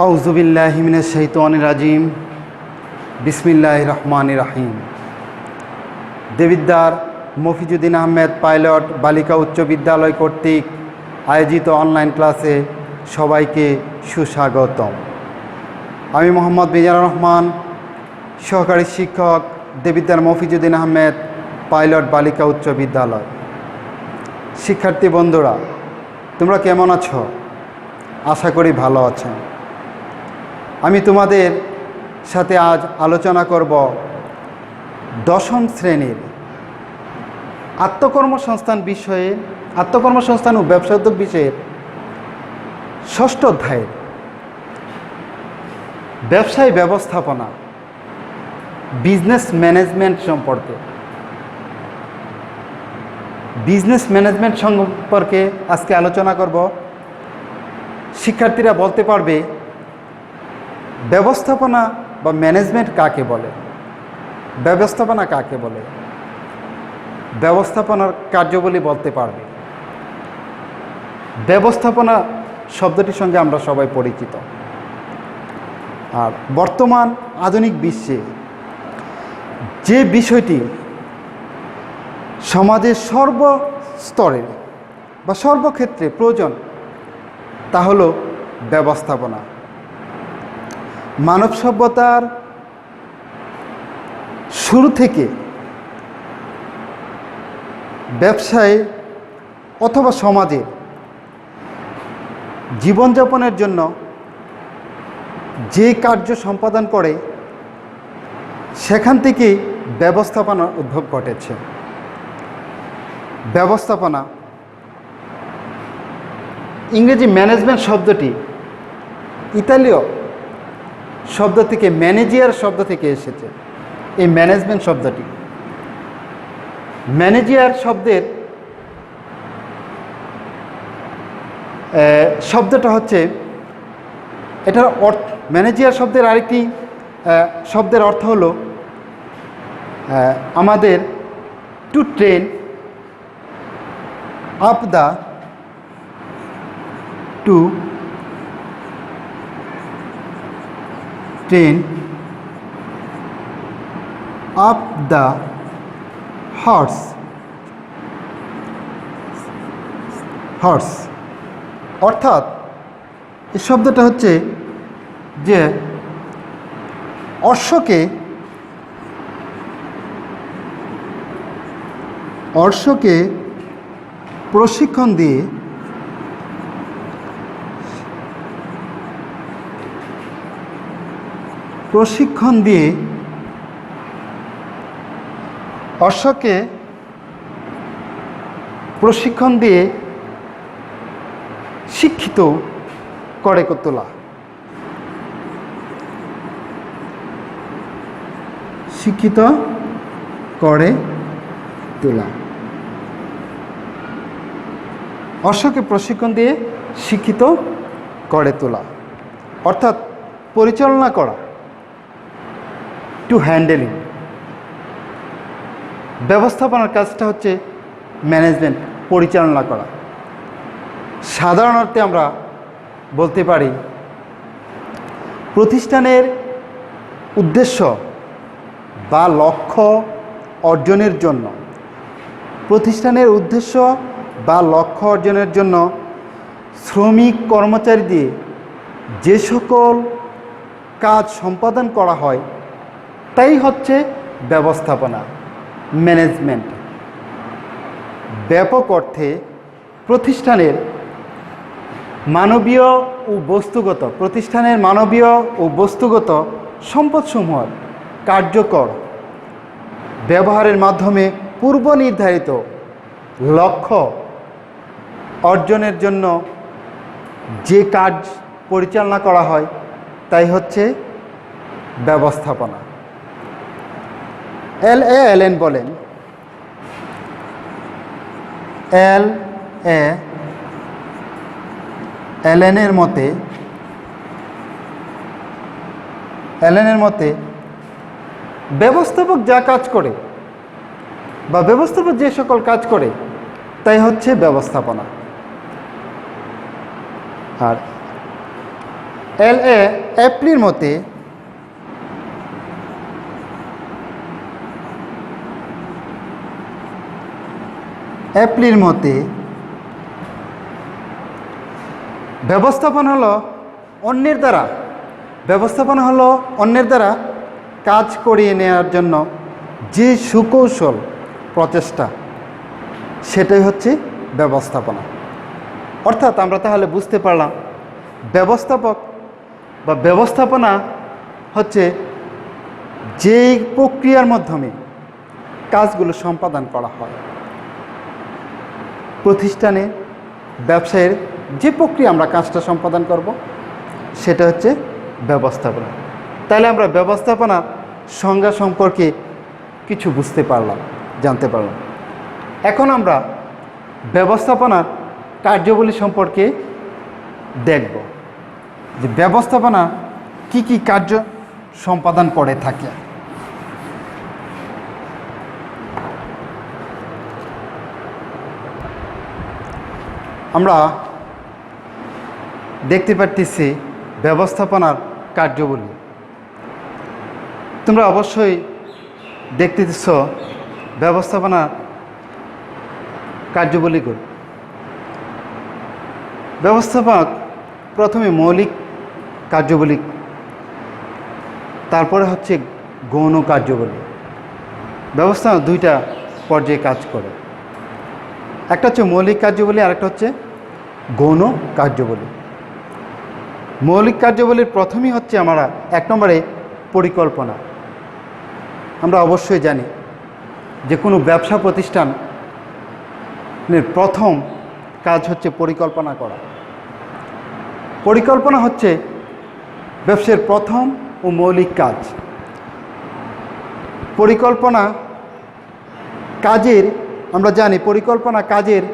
আউযুবিল্লাহি মিনাশ শাইতানির রাজিম। বিসমিল্লাহির রহমানির রহিম। দেবিদ্বার মফিজুদ্দিন আহমেদ পাইলট বালিকা উচ্চ বিদ্যালয় কর্তৃক আয়োজিত অনলাইন ক্লাসে সবাইকে সুস্বাগতম। আমি মোহাম্মদ মিজানুর রহমান, সহকারী শিক্ষক, দেবিদ্বার মফিজুদ্দিন আহমেদ পাইলট বালিকা উচ্চ বিদ্যালয়। শিক্ষার্থী বন্ধুরা, তোমরা কেমন আছো? আশা করি ভালো আছো। আমি তোমাদের সাথে আজ আলোচনা করব দশম শ্রেণীর আত্মকর্মসংস্থান ও ব্যবসা উদ্যোগ বিষয়ের ষষ্ঠ অধ্যায়ের ব্যবসায় ব্যবস্থাপনা, বিজনেস ম্যানেজমেন্ট সম্পর্কে আজকে আলোচনা করব। শিক্ষার্থীরা বলতে পারবে ব্যবস্থাপনা বা ম্যানেজমেন্ট কাকে বলে, ব্যবস্থাপনার কার্যাবলী বলতে পারবে। ব্যবস্থাপনা শব্দটির সঙ্গে আমরা সবাই পরিচিত। আর বর্তমান আধুনিক বিশ্বে যে বিষয়টি সমাজের সর্বস্তরে বা সর্বক্ষেত্রে প্রয়োজন তা হলো ব্যবস্থাপনা। মানব সভ্যতার শুরু থেকে ব্যবসায় অথবা সমাজে জীবনযাপনের জন্য যে কার্য সম্পাদন করে সেখান থেকেই ব্যবস্থাপনার উদ্ভব ঘটেছে। ব্যবস্থাপনা, ইংরেজি ম্যানেজমেন্ট শব্দটি ইতালীয় শব্দ থেকে ম্যানেজিয়ার শব্দ থেকে এসেছে। এই ম্যানেজমেন্ট শব্দটি, ম্যানেজিয়ার শব্দটা হচ্ছে এটার ম্যানেজিয়ার শব্দের আরেকটি শব্দের অর্থ হলো আমাদের to train up the horse. অর্থাৎ এই শব্দটা হচ্ছে যে অশ্বকে প্রশিক্ষণ দিয়ে শিক্ষিত করে তোলা। অশ্বকে প্রশিক্ষণ দিয়ে শিক্ষিত করে তোলা অর্থাৎ পরিচালনা করা, টু হ্যান্ডেলিং। ব্যবস্থাপনার কাজটা হচ্ছে ম্যানেজমেন্ট, পরিচালনা করা। সাধারণ অর্থে আমরা বলতে পারি প্রতিষ্ঠানের উদ্দেশ্য বা লক্ষ্য অর্জনের জন্য শ্রমিক কর্মচারী দিয়ে যে সকল কাজ সম্পাদন করা হয় তাই হচ্ছে ব্যবস্থাপনা, ম্যানেজমেন্ট। ব্যাপক অর্থে প্রতিষ্ঠানের মানবীয় ও বস্তুগত সম্পদসমূহের কার্যকর ব্যবহারের মাধ্যমে পূর্ব নির্ধারিত লক্ষ্য অর্জনের জন্য যে কাজ পরিচালনা করা হয় তাই হচ্ছে ব্যবস্থাপনা। এলেন বলেন, এলেনের মতে ব্যবস্থাপক যা কাজ করে বা ব্যবস্থাপক যে সকল কাজ করে তাই হচ্ছে ব্যবস্থাপনা। আর অ্যাপ্লির মতে ব্যবস্থাপনা হলো অন্যের দ্বারা কাজ করিয়ে নেওয়ার জন্য যে সুকৌশল প্রচেষ্টা, সেটাই হচ্ছে ব্যবস্থাপনা। অর্থাৎ আমরা তাহলে বুঝতে পারলাম ব্যবস্থাপক বা ব্যবস্থাপনা হচ্ছে যেই প্রক্রিয়ার মাধ্যমে কাজগুলো সম্পাদন করা হয়। প্রতিষ্ঠানে, ব্যবসায়ের যে প্রক্রিয়া আমরা কাজটা সম্পাদন করব, সেটা হচ্ছে ব্যবস্থাপনা। তাহলে আমরা ব্যবস্থাপনার সংজ্ঞা সম্পর্কে কিছু বুঝতে পারলাম, জানতে পারলাম। এখন আমরা ব্যবস্থাপনার কার্যাবলী সম্পর্কে দেখব যে ব্যবস্থাপনা কি কি কার্য সম্পাদন করে থাকে। আমরা দেখতে পাচ্ছি ব্যবস্থাপনার কার্যাবলী। তোমরা অবশ্যই দেখতেছ ব্যবস্থাপনার কার্যাবলীগুলো। ব্যবস্থাপক প্রথমে মৌলিক কার্যাবলী, তারপরে হচ্ছে গৌণ কার্যাবলী। ব্যবস্থাপনা দুইটা পর্যায়ে কাজ করে, একটা হচ্ছে মৌলিক কার্যাবলী আর একটা হচ্ছে গৌণ কার্যাবলী। মৌলিক কার্যাবলীর প্রথমেই হচ্ছে আমরা 1 নম্বরে পরিকল্পনা। আমরা অবশ্যই জানি যে কোনো ব্যবসা প্রতিষ্ঠানের প্রথম কাজ হচ্ছে পরিকল্পনা করা। পরিকল্পনা হচ্ছে ব্যবসার প্রথম ও মৌলিক কাজ। পরিকল্পনা কাজের, আমরা জানি পরিকল্পনা কাজের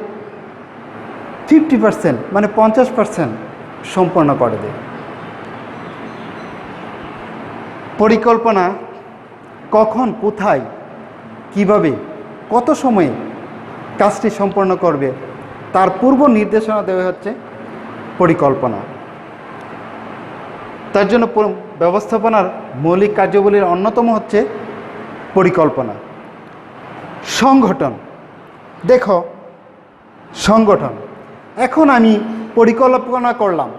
50% মানে 50% সম্পন্ন করে দেয়। পরিকল্পনা কখন, কোথায়, কিভাবে, কত সময়ে কাজটি সম্পন্ন করবে তার পূর্ব নির্দেশনা দেওয়া হচ্ছে পরিকল্পনা। তার জন্য ব্যবস্থাপনার মৌলিক কার্যাবলীর অন্যতম হচ্ছে পরিকল্পনা। সংগঠন, দেখো সংগঠন, এখন আমি পরিকল্পনা করলাম,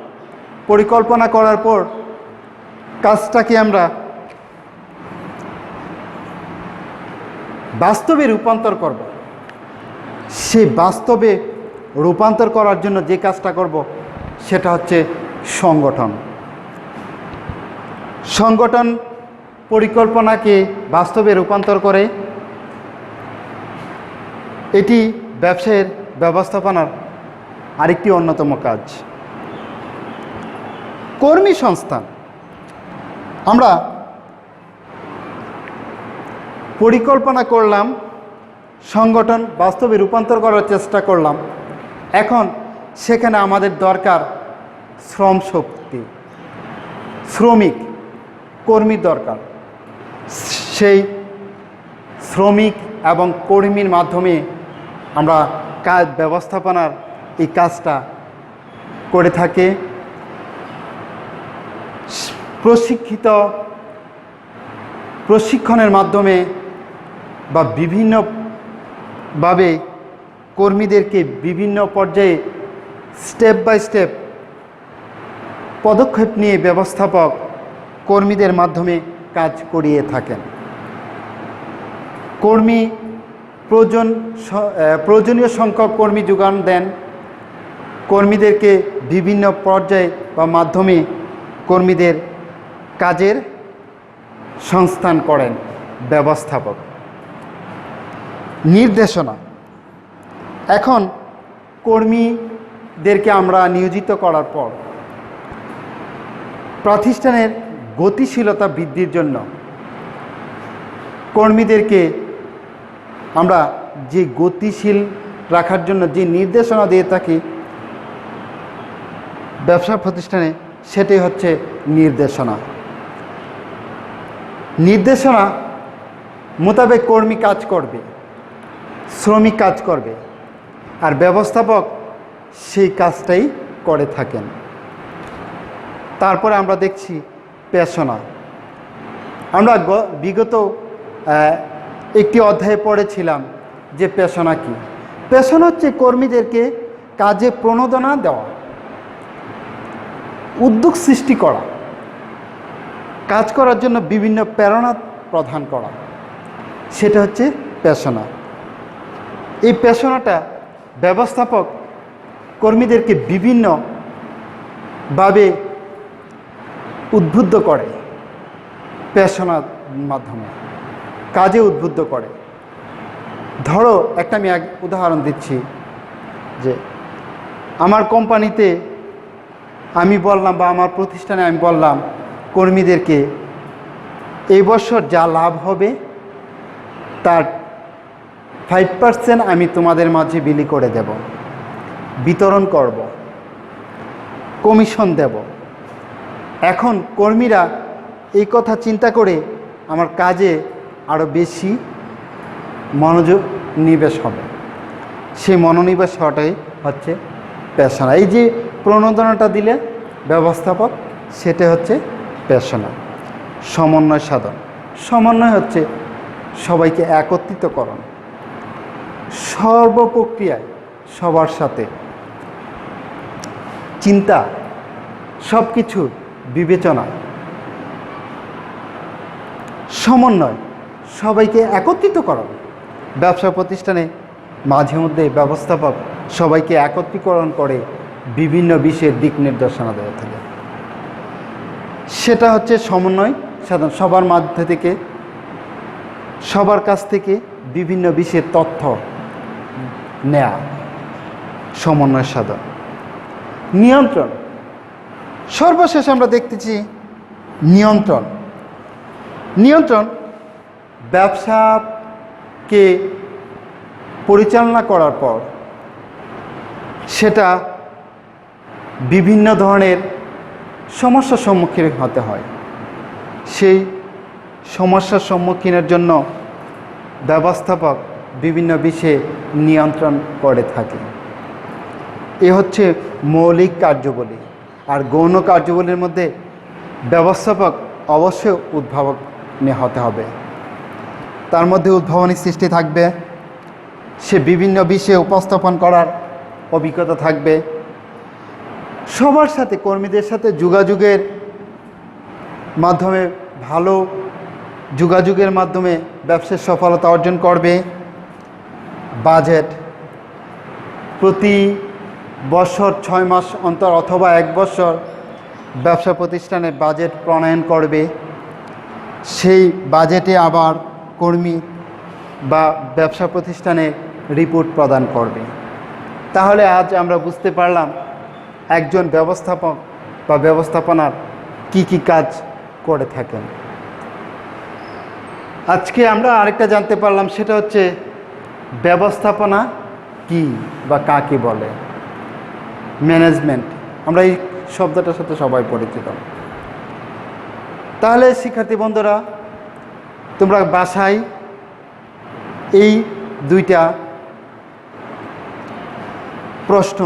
পরিকল্পনা করার পর কাজটাকে আমরা বাস্তবে রূপান্তর করব। সেই বাস্তবে রূপান্তর করার জন্য যে কাজটা করব সেটা হচ্ছে সংগঠন। সংগঠন পরিকল্পনাকে বাস্তবে রূপান্তর করে। এটি ব্যবসায়ের ব্যবস্থাপনার আরেকটি অন্যতম কাজ। কর্মী সংস্থান, আমরা পরিকল্পনা করলাম, সংগঠন বাস্তবে রূপান্তর করার চেষ্টা করলাম। এখন সেখানে আমাদের দরকার শ্রম শক্তি, শ্রমিক, কর্মীর দরকার। সেই শ্রমিক এবং কর্মীর মাধ্যমে আমরা কাজ, ব্যবস্থাপনার এই কাজটা করে থাকি। প্রশিক্ষণের মাধ্যমে বা বিভিন্নভাবে কর্মীদেরকে বিভিন্ন পর্যায়ে স্টেপ বাই স্টেপ পদক্ষেপ নিয়ে ব্যবস্থাপক কর্মীদের মাধ্যমে কাজ করিয়ে থাকেন। কর্মী প্রয়োজনীয় সংখ্যক কর্মী যোগান দেন। কর্মীদেরকে বিভিন্ন পর্যায়ে বা মাধ্যমে কর্মীদের কাজের সংস্থান করেন ব্যবস্থাপক। নির্দেশনা, এখন কর্মীদেরকে আমরা নিয়োজিত করার পর প্রতিষ্ঠানের গতিশীলতা বৃদ্ধির জন্য কর্মীদেরকে আমরা যে গতিশীল রাখার জন্য যে নির্দেশনা দিয়ে থাকি ব্যবসা প্রতিষ্ঠানে, সেটাই হচ্ছে নির্দেশনা। নির্দেশনা মোতাবেক কর্মী কাজ করবে, শ্রমিক কাজ করবে, আর ব্যবস্থাপক সেই কাজটাই করে থাকেন। তারপরে আমরা দেখছি পেশনা। আমরা বিগত একটি অধ্যায়ে পড়েছিলাম যে পেশনা কি। পেশনা হচ্ছে কর্মীদেরকে কাজে প্রণোদনা দেওয়া, উদ্যোগ সৃষ্টি করা, কাজ করার জন্য বিভিন্ন প্রেরণা প্রদান করা, সেটা হচ্ছে পেশনা। এই পেশনাটা ব্যবস্থাপক কর্মীদেরকে বিভিন্নভাবে উদ্বুদ্ধ করে, পেশনার মাধ্যমে কাজে উদ্বুদ্ধ করে। ধরো একটা আমি এক উদাহরণ দিচ্ছি, যে আমার কোম্পানিতে আমি বললাম বা আমার প্রতিষ্ঠানে আমি বললাম কর্মীদেরকে এই বছর যা লাভ হবে তার 5% আমি তোমাদের মাঝে বিলি করে দেব, বিতরণ করব, কমিশন দেব। এখন কর্মীরা এই কথা চিন্তা করে আমার কাজে আরও বেশি মনোযোগ নিবেশ হবে। সেই মনোনিবেশ হওয়াটাই হচ্ছে পেশনা। এই যে প্রণোদনাটা দিলে ব্যবস্থাপক, সেটা হচ্ছে পেশনা। সমন্বয় সাধন, সমন্বয় হচ্ছে সবাইকে একত্রিতকরণ, সর্বপ্রক্রিয়ায় সবার সাথে চিন্তা, সব কিছু বিবেচনা, সমন্বয়, সবাইকে একত্রিতকরণ। ব্যবসা প্রতিষ্ঠানে মাঝে মধ্যে ব্যবস্থাপক সবাইকে একত্রীকরণ করে বিভিন্ন বিষয়ের দিক নির্দেশনা দেওয়া থাকে, সেটা হচ্ছে সমন্বয় সাধন। সবার মধ্যে থেকে, সবার কাছ থেকে বিভিন্ন বিষয়ের তথ্য নেয়া, সমন্বয় সাধন। নিয়ন্ত্রণ, সর্বশেষ আমরা দেখতেছি নিয়ন্ত্রণ। নিয়ন্ত্রণ ব্যবসাকে পরিচালনা করার পর সেটা বিভিন্ন ধরনের সমস্যার সম্মুখীন হতে হয়। সেই সমস্যার সম্মুখীনের জন্য ব্যবস্থাপক বিভিন্ন বিষয়ে নিয়ন্ত্রণ করে থাকে। এ হচ্ছে মৌলিক কার্যাবলী। আর গৌণ কার্যাবলীর মধ্যে ব্যবস্থাপক অবশ্যই উদ্ভাবনী হতে হবে। তার মধ্যে উদ্ভাবনী সৃষ্টি থাকবে, সে বিভিন্ন বিষয়ে উপস্থাপন করার অভিজ্ঞতা থাকবে, সবার সাথে কর্মীদের সাথে যোগাযোগের মাধ্যমে, ভালো যোগাযোগের মাধ্যমে ব্যবসার সফলতা অর্জন করবে। বাজেট, প্রতি বছর 6 মাস অন্তর অথবা 1 বছর ব্যবসা প্রতিষ্ঠানে বাজেট প্রণয়ন করবে। সেই বাজেটে আবার কর্মী বা ব্যবসা প্রতিষ্ঠানে রিপোর্ট প্রদান করবে। তাহলে আজ আমরা বুঝতে পারলাম একজন ব্যবস্থাপক বা ব্যবস্থাপনার কি কি কাজ করে থাকেন। আজকে আমরা আরেকটা জানতে পারলাম, সেটা হচ্ছে ব্যবস্থাপনা কি বা কাকে বলে। ম্যানেজমেন্ট, আমরা এই শব্দটার সাথে সবাই পরিচিত। তাহলে শিক্ষার্থী বন্ধুরা, তোমরা বাসায় এই 2টা প্রশ্ন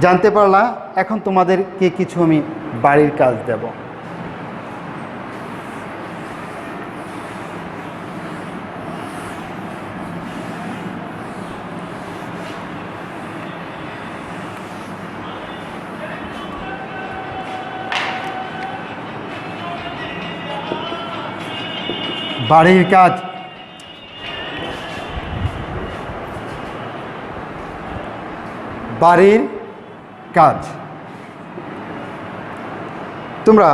জানতে পারলা। এখন তোমাদেরকে কিছু আমি বাড়ির কাজ দেব। বাড়ির কাজ, বাড়ির কাজ তোমরা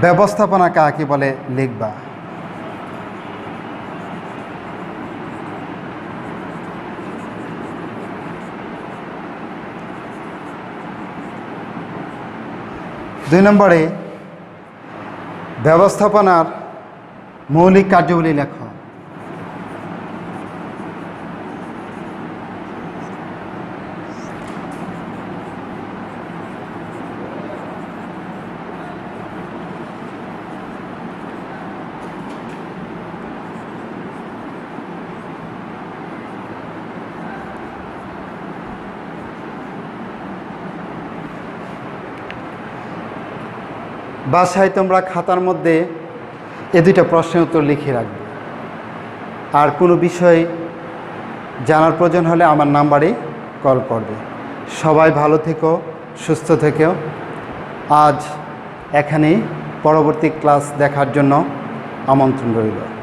ব্যবস্থাপনা কাকে বলে লিখবা। দুই নম্বরে ব্যবস্থাপনার মৌলিক কার্যাবলী লেখো। বাসায় তোমরা খাতার মধ্যে এ দুইটা প্রশ্নের উত্তর লিখে রাখবে। আর কোনো বিষয় জানার প্রয়োজন হলে আমার নাম্বারে কল করবে। সবাই ভালো থেকো, সুস্থ থেকো। আজ এখানেই, পরবর্তী ক্লাস দেখার জন্য আমন্ত্রণ রইল।